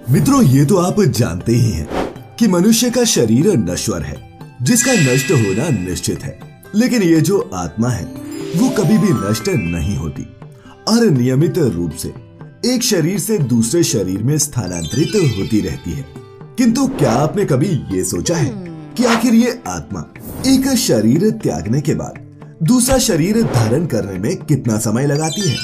मित्रों, ये तो आप जानते ही हैं कि मनुष्य का शरीर नश्वर है, जिसका नष्ट होना निश्चित है। लेकिन ये जो आत्मा है वो कभी भी नष्ट नहीं होती और नियमित रूप से एक शरीर से दूसरे शरीर में स्थानांतरित होती रहती है। किंतु क्या आपने कभी ये सोचा है कि आखिर ये आत्मा एक शरीर त्यागने के बाद दूसरा शरीर धारण करने में कितना समय लगाती है?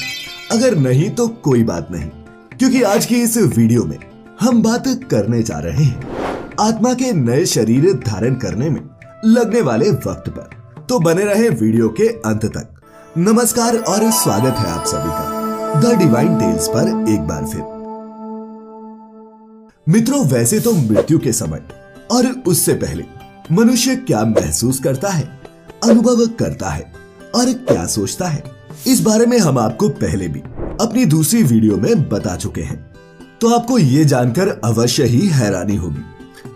अगर नहीं तो कोई बात नहीं, क्योंकि आज की इस वीडियो में हम बात करने जा रहे हैं आत्मा के नए शरीर धारण करने में लगने वाले वक्त पर। तो बने रहे वीडियो के अंत तक। नमस्कार और स्वागत है आप सभी का द डिवाइन टेल्स पर एक बार फिर। मित्रों, वैसे तो मृत्यु के समय और उससे पहले मनुष्य क्या महसूस करता है, अनुभव करता है और क्या सोचता है, इस बारे में हम आपको पहले भी अपनी दूसरी वीडियो में बता चुके हैं। तो आपको ये जानकर अवश्य ही हैरानी होगी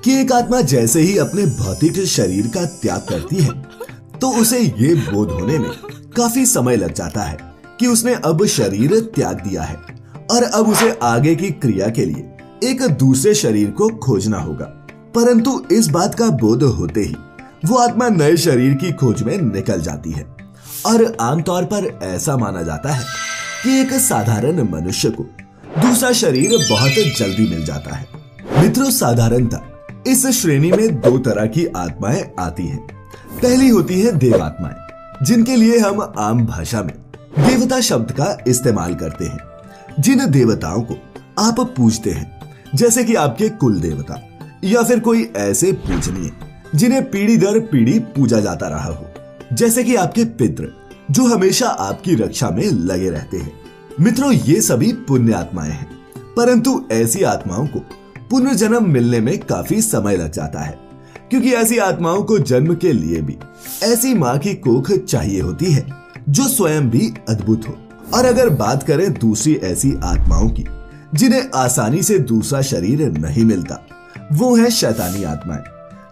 कि एक आत्मा जैसे ही अपने भौतिक शरीर का त्याग करती है तो उसे ये बोध होने में काफी समय लग जाता है कि उसने अब शरीर त्याग दिया है और अब उसे आगे की क्रिया के लिए एक दूसरे शरीर को खोजना होगा। परंतु इस बात का बोध होते ही वो आत्मा नए शरीर की खोज में निकल जाती है और आमतौर पर ऐसा माना जाता है कि एक साधारण मनुष्य को दूसरा शरीर बहुत जल्दी मिल जाता है। मित्रों, साधारणतः इस श्रेणी में दो तरह की आत्माएं आती हैं। पहली होती है देवात्माएं, जिनके लिए हम आम भाषा में देवता शब्द का इस्तेमाल करते हैं। जिन देवताओं को आप पूजते हैं, जैसे कि आपके कुल देवता या फिर कोई ऐसे पूजनीय जिन्हें पीढ़ी दर पीढ़ी पूजा जाता रहा हो, जैसे कि आपके पितृ जो हमेशा आपकी रक्षा में लगे रहते हैं। मित्रों, ये सभी पुण्य आत्माएं हैं, परंतु ऐसी आत्माओं को पुनर्जन्म मिलने में काफी समय लग जाता है, क्योंकि ऐसी आत्माओं को जन्म के लिए भी ऐसी माँ की कोख चाहिए होती है जो स्वयं भी अद्भुत हो। और अगर बात करें दूसरी ऐसी आत्माओं की जिन्हें आसानी से दूसरा शरीर नहीं मिलता, वो है शैतानी आत्माएं,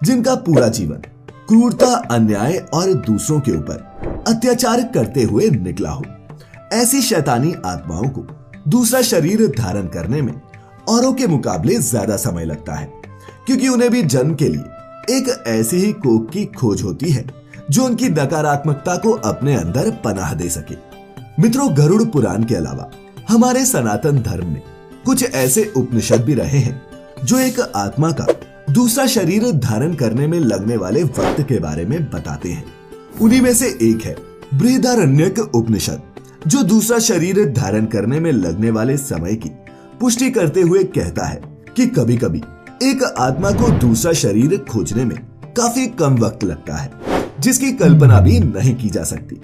जिनका पूरा जीवन क्रूरता, अन्याय और दूसरों के ऊपर अत्याचार करते हुए निकला हो। ऐसी शैतानी आत्माओं को दूसरा शरीर धारण करने में औरों के मुकाबले ज्यादा समय लगता है, क्योंकि उन्हें भी जन्म के लिए एक ऐसी ही कोख की खोज होती है जो उनकी नकारात्मकता को अपने अंदर पनाह दे सके। मित्रों, गरुड़ पुराण के अलावा हमारे सनातन धर्म में कुछ ऐसे उपनिषद भी रहे हैं जो एक आत्मा का दूसरा शरीर धारण करने में लगने वाले वक्त के बारे में बताते हैं। उन्हीं में से एक है बृहदारण्यक उपनिषद, जो दूसरा शरीर धारण करने में लगने वाले समय की पुष्टि करते हुए कहता है कि कभी कभी एक आत्मा को दूसरा शरीर खोजने में काफी कम वक्त लगता है, जिसकी कल्पना भी नहीं की जा सकती।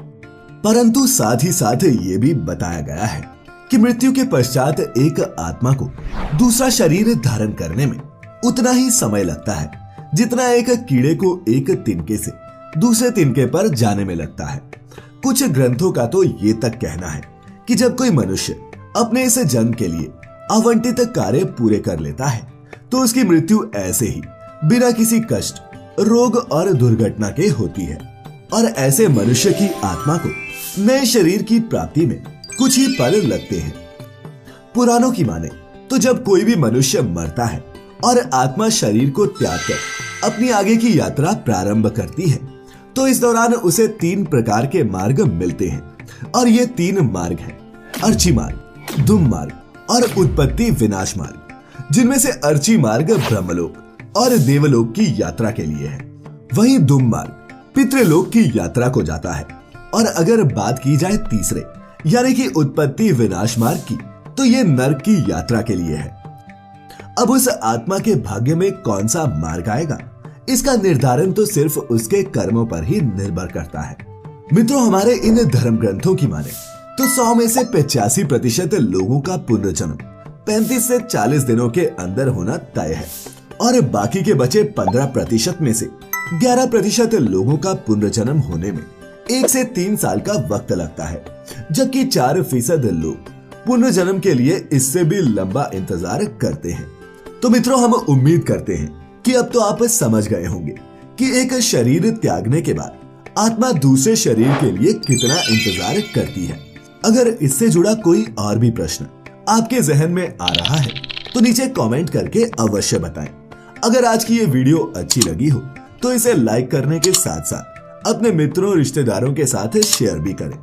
परंतु साथ ही साथ ये भी बताया गया है कि मृत्यु के पश्चात एक आत्मा को दूसरा शरीर धारण करने में उतना ही समय लगता है जितना एक कीड़े को एक तिनके से दूसरे तिनके पर जाने में लगता है। कुछ ग्रंथों का तो ये तक कहना है कि जब कोई मनुष्य अपने इस जन्म के लिए आवंटित कार्य पूरे कर लेता है तो उसकी मृत्यु ऐसे ही बिना किसी कष्ट, रोग और दुर्घटना के होती है। और ऐसे मनुष्य की आत्मा को नए शरीर की प्राप्ति में कुछ ही पल लगते हैं। पुराणों की माने तो जब कोई भी मनुष्य मरता है और आत्मा शरीर को त्याग कर अपनी आगे की यात्रा प्रारंभ करती है, तो इस दौरान उसे 3 प्रकार के मार्ग मिलते हैं। और ये 3 मार्ग हैं अर्ची मार्ग, धूम मार्ग और उत्पत्ति विनाश मार्ग, जिनमें से अर्ची मार्ग ब्रह्मलोक और देवलोक की यात्रा के लिए है, वहीं धूम मार्ग पितृलोक की यात्रा को जाता है। और अगर बात की जाए तीसरे यानी कि उत्पत्ति विनाश मार्ग की, तो ये नरक की यात्रा के लिए है। अब उस आत्मा के भाग्य में कौन सा मार्ग आएगा, इसका निर्धारण तो सिर्फ उसके कर्मों पर ही निर्भर करता है। मित्रों, हमारे इन धर्म ग्रंथों की माने तो 100 में से 85% लोगों का पुनर्जन्म 35 से 40 दिनों के अंदर होना तय है और बाकी के बचे 15% में से 11% लोगों का पुनर्जन्म होने में 1 से 3 साल का वक्त लगता है, जबकि 4% लोग पुनर्जन्म के लिए इससे भी लंबा इंतजार करते हैं। तो मित्रों, हम उम्मीद करते हैं कि अब तो आप समझ गए होंगे कि एक शरीर त्यागने के बाद आत्मा दूसरे शरीर के लिए कितना इंतजार करती है। अगर इससे जुड़ा कोई और भी प्रश्न आपके जहन में आ रहा है तो नीचे कमेंट करके अवश्य बताएं। अगर आज की ये वीडियो अच्छी लगी हो तो इसे लाइक करने के साथ साथ अपने मित्रों और रिश्तेदारों के साथ शेयर भी करें।